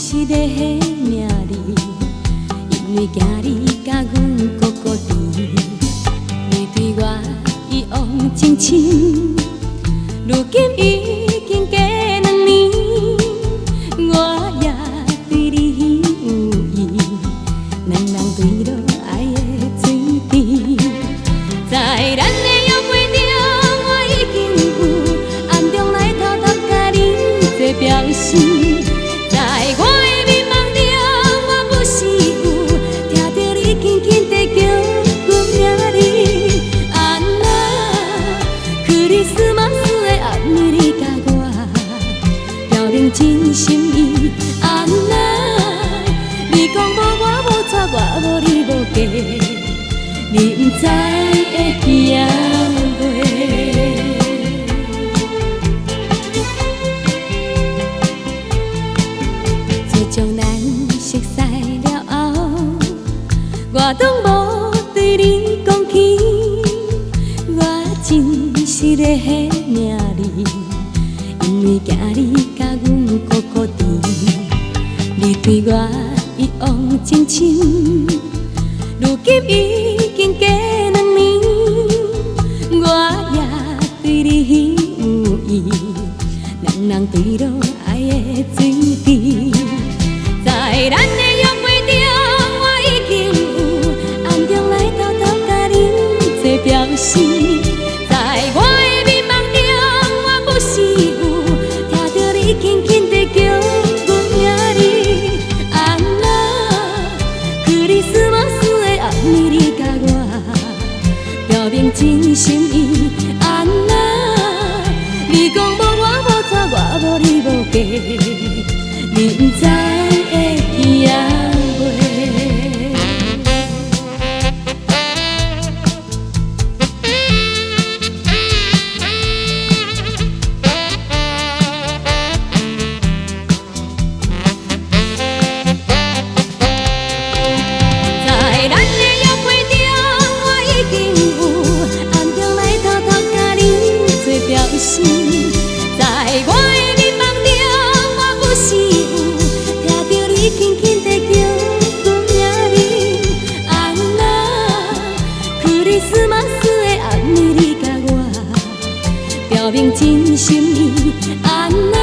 是个名字，因为惊你甲阮孤孤单，你对我一往情深，如今已经过2年，我也对你有意，两人对落爱的水池，在咱的约会中，我已经有暗中来偷偷甲你做表示。在我的迷茫中，我不是有听到你轻轻地叫阮名字。安那克里斯马斯的暗暝，你甲我表明真心意。安那你讲无我无错，我无你无假，你不知会惊袂？自从咱熟悉了后，我当无对你讲起，我真实的迄名字，因为惊你甲阮孤孤单，你对我一往情深，如今已经过2年，我也对你有意，两人对落爱的水池。在咱的约会中，我已经有暗中来偷偷甲你做表示。在我的迷茫中，我不是有听到你轻轻地叫阮名字。安那克里斯马斯的暗暝，你甲我表明真心意。安那你讲无我无错，我无你无假，你不知会惊袂？在咱的约会中，我已经有暗中来偷偷甲你做表示。在我的迷茫中，我不是有听到你轻轻地叫阮名字。安那克里斯马斯的暗暝，你甲我表明真心意。安那